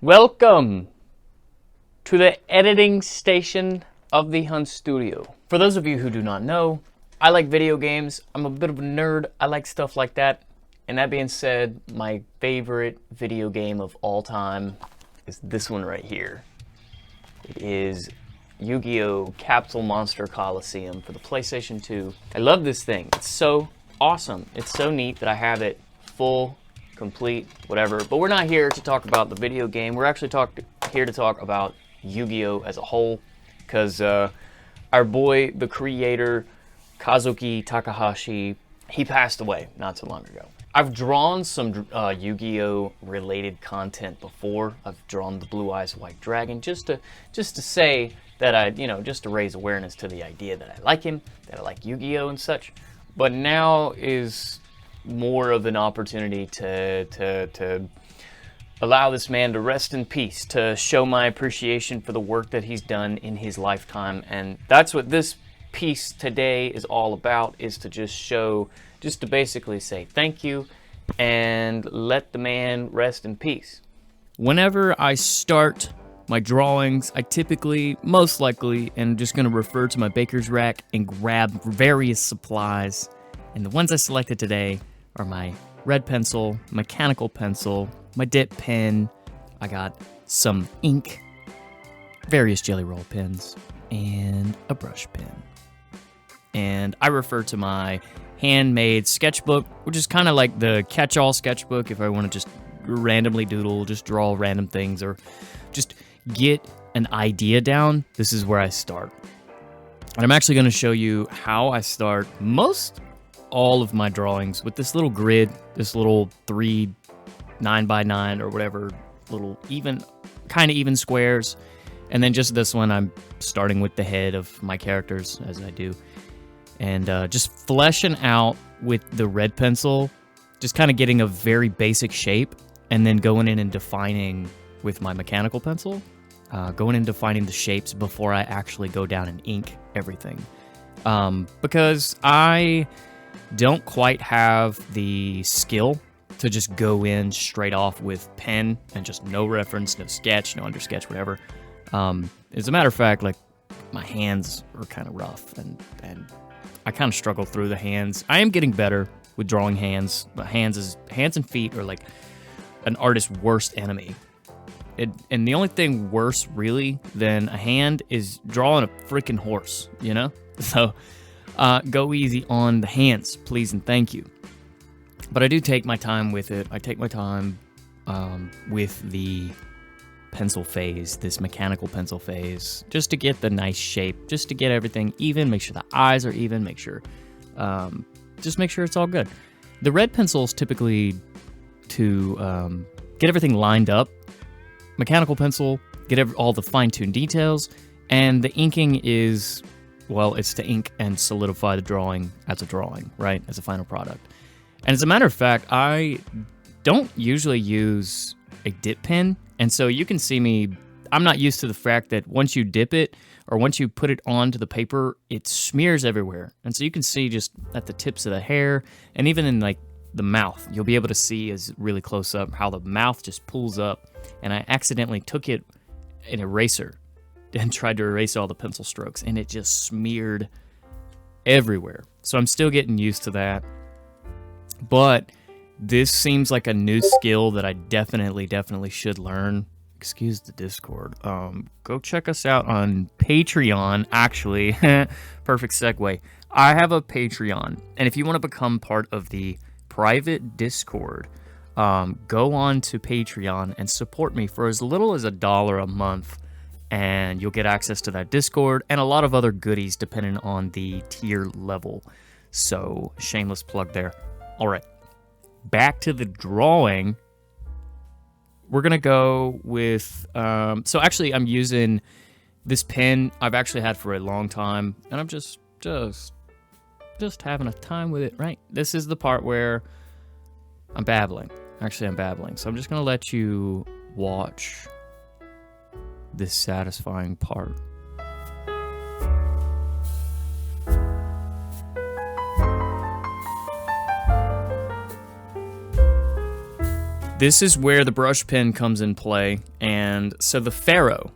Welcome to the editing station of the Hunt Studio. For those of you who do not know, I like video games. I'm a bit of a nerd. I like stuff like that. And that being said, my favorite video game of all time is this one right here. It is Yu-Gi-Oh! Capsule Monster Coliseum for the PlayStation 2. I love this thing. It's so awesome. It's so neat that I have it full, complete, whatever. But we're not here to talk about the video game. We're actually here to talk about Yu-Gi-Oh! As a whole. Because our boy, the creator, Kazuki Takahashi, he passed away not too long ago. I've drawn some Yu-Gi-Oh! Related content before. I've drawn the Blue Eyes White Dragon just to say that just to raise awareness to the idea that I like him, that I like Yu-Gi-Oh! And such. But now is more of an opportunity to allow this man to rest in peace, to show my appreciation for the work that he's done in his lifetime. And that's what this piece today is all about, is to just to basically say thank you and let the man rest in peace. Whenever I start my drawings, I typically, most likely, am just going to refer to my baker's rack and grab various supplies. And the ones I selected today are my red pencil, mechanical pencil, my dip pen, I got some ink, various jelly roll pens, and a brush pen. And I refer to my handmade sketchbook, which is kind of like the catch-all sketchbook if I want to just randomly doodle, just draw random things, or just get an idea down. This is where I start. And I'm actually going to show you how I start all of my drawings with this little grid, this little 3 9x9 or whatever, little kind of even squares. And then just this one, I'm starting with the head of my characters, as I do. And just fleshing out with the red pencil, just kind of getting a very basic shape, and then going in and defining with my mechanical pencil, going in and defining the shapes before I actually go down and ink everything. Because I don't quite have the skill to just go in straight off with pen and just no reference, no sketch, no under sketch, whatever. As a matter of fact, like, my hands are kind of rough, and I kind of struggle through the hands. I am getting better with drawing hands. But hands and feet are like an artist's worst enemy. And the only thing worse, really, than a hand is drawing a freaking horse, you know? So go easy on the hands, please and thank you. But I do take my time with it. I take my time with the pencil phase, this mechanical pencil phase, just to get the nice shape, just to get everything even, make sure the eyes are even, make sure it's all good. The red pencils typically to get everything lined up. Mechanical pencil, get all the fine-tuned details, and the inking is, well, it's to ink and solidify the drawing as a drawing, right, as a final product. And as a matter of fact, I don't usually use a dip pen, and so you can see me, I'm not used to the fact that once you dip it, or once you put it onto the paper, it smears everywhere. And so you can see just at the tips of the hair, and even in like the mouth, you'll be able to see as really close up how the mouth just pulls up. And I accidentally took an eraser and tried to erase all the pencil strokes, and it just smeared everywhere. So I'm still getting used to that. But this seems like a new skill that I definitely should learn. Excuse the Discord. Go check us out on Patreon, actually. Perfect segue. I have a Patreon, and if you want to become part of the private Discord, go on to Patreon and support me for as little as $1 a month, and you'll get access to that Discord and a lot of other goodies depending on the tier level. So, shameless plug there. All right, back to the drawing. We're gonna go with, so actually I'm using this pen I've actually had for a long time, and I'm just having a time with it, right? This is the part where I'm babbling. Actually, I'm babbling. So I'm just gonna let you watch this satisfying part. this is where the brush pen comes in play. And so the Pharaoh,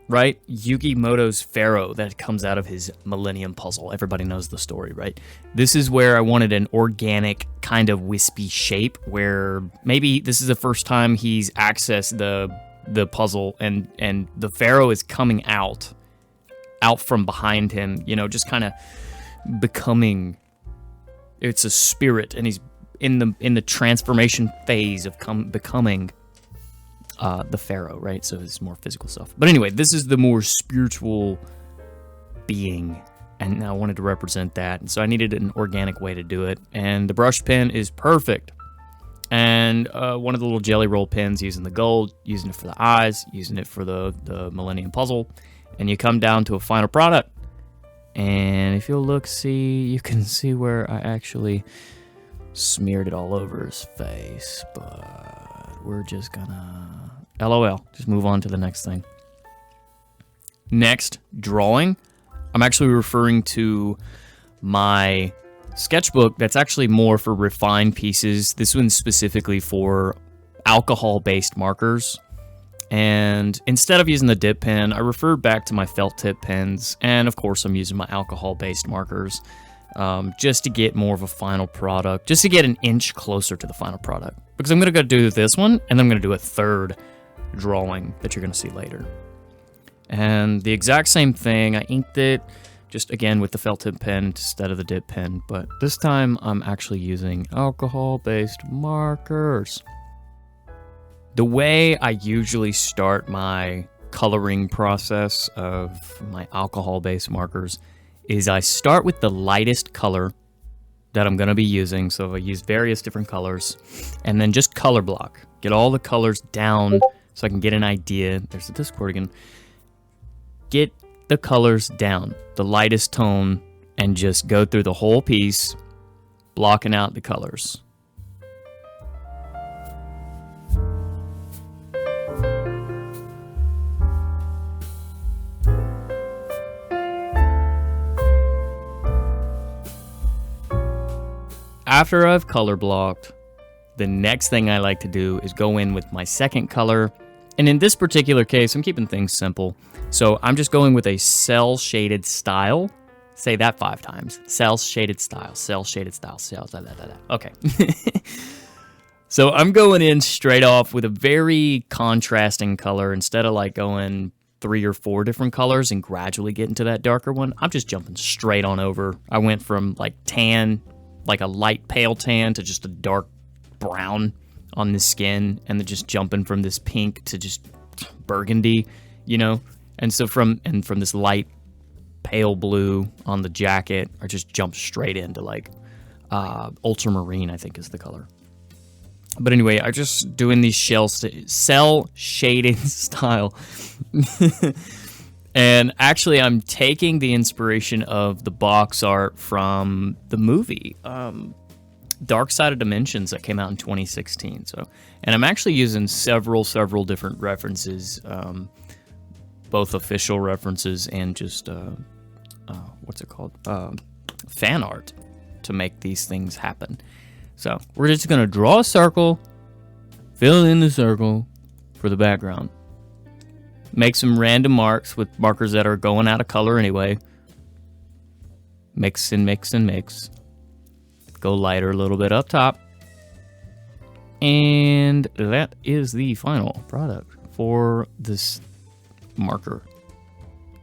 right? Yugi Muto's Pharaoh that comes out of his Millennium Puzzle. Everybody knows the story, right? This is where I wanted an organic kind of wispy shape where maybe this is the first time he's accessed the puzzle and the Pharaoh is coming out from behind him, you know, just kind of becoming, it's a spirit, and he's in the transformation phase of becoming the Pharaoh, right? So it's more physical stuff. But anyway, this is the more spiritual being, and I wanted to represent that. And so I needed an organic way to do it. And the brush pen is perfect. And one of the little jelly roll pens, using the gold, using it for the eyes, using it for the Millennium Puzzle. And you come down to a final product. And if you'll look, you can see where I actually smeared it all over his face. But we're just gonna... LOL. Just move on to the next thing. Next, drawing. I'm actually referring to my sketchbook that's actually more for refined pieces. This one's specifically for alcohol-based markers. And instead of using the dip pen, I referred back to my felt tip pens. And of course, I'm using my alcohol-based markers just to get more of a final product, just to get an inch closer to the final product. Because I'm going to go do this one, and then I'm going to do a third drawing that you're going to see later. And the exact same thing, I inked it just again with the felt tip pen instead of the dip pen, but this time I'm actually using alcohol-based markers. The way I usually start my coloring process of my alcohol-based markers is I start with the lightest color that I'm going to be using. So I use various different colors and then just color block. Get all the colors down so I can get an idea. There's the Discord again. Get the colors down, the lightest tone, and just go through the whole piece, blocking out the colors. After I've color blocked, the next thing I like to do is go in with my second color. And in this particular case, I'm keeping things simple. So I'm just going with a cell shaded style. Say that 5 times. Cell shaded style, cell shaded style, cell, da, da, da, da. Okay. So I'm going in straight off with a very contrasting color. Instead of like going 3 or 4 different colors and gradually getting to that darker one, I'm just jumping straight on over. I went from like tan, like a light pale tan, to just a dark brown on the skin, and then just jumping from this pink to just burgundy, you know? And so from this light pale blue on the jacket, I just jump straight into like ultramarine, I think is the color. But anyway, I just doing these cell shading style. And actually, I'm taking the inspiration of the box art from the movie Dark Side of Dimensions that came out in 2016. So, and I'm actually using several different references, both official references and just fan art to make these things happen. So we're just gonna draw a circle, fill in the circle for the background. Make some random marks with markers that are going out of color anyway. Mix and mix and mix. Go lighter a little bit up top. And that is the final product for this marker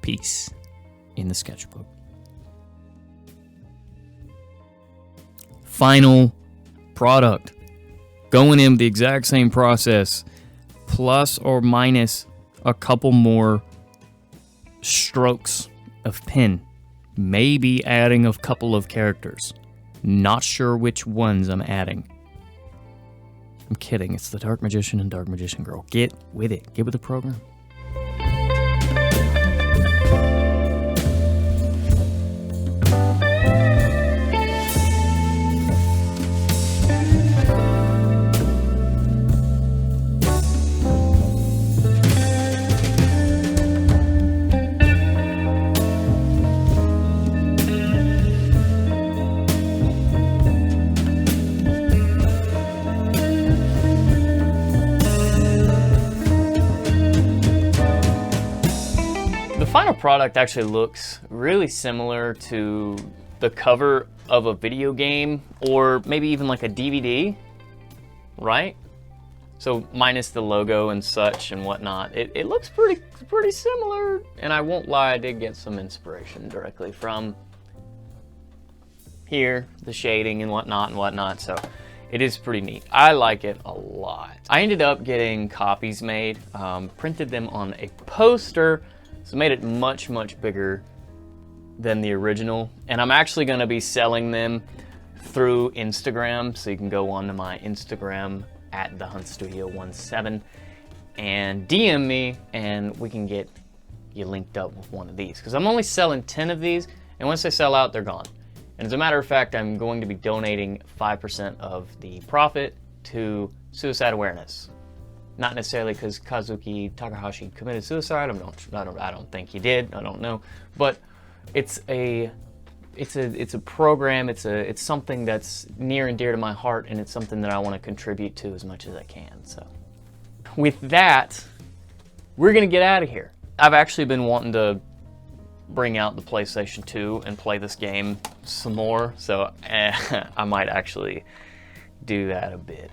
piece in the sketchbook. Final product. Going in the exact same process, plus or minus a couple more strokes of pen. Maybe adding a couple of characters. Not sure which ones I'm adding. I'm kidding. It's the Dark Magician and Dark Magician Girl. Get with it. Get with the program. final product actually looks really similar to the cover of a video game, or maybe even like a DVD, right? So minus the logo and such and whatnot, it looks pretty similar. And I won't lie, I did get some inspiration directly from here, the shading and whatnot. So it is pretty neat. I like it a lot. I ended up getting copies made, printed them on a poster, so made it much bigger than the original. And I'm actually gonna be selling them through Instagram, so you can go onto my Instagram at thehuntstudio17 and DM me, and we can get you linked up with one of these, because I'm only selling 10 of these, and once they sell out, they're gone. And as a matter of fact, I'm going to be donating 5% of the profit to suicide awareness. Not necessarily because Kazuki Takahashi committed suicide. I don't think he did. I don't know, but it's a program. It's something that's near and dear to my heart, and it's something that I want to contribute to as much as I can. So, with that, we're gonna get out of here. I've actually been wanting to bring out the PlayStation 2 and play this game some more, so I might actually do that a bit.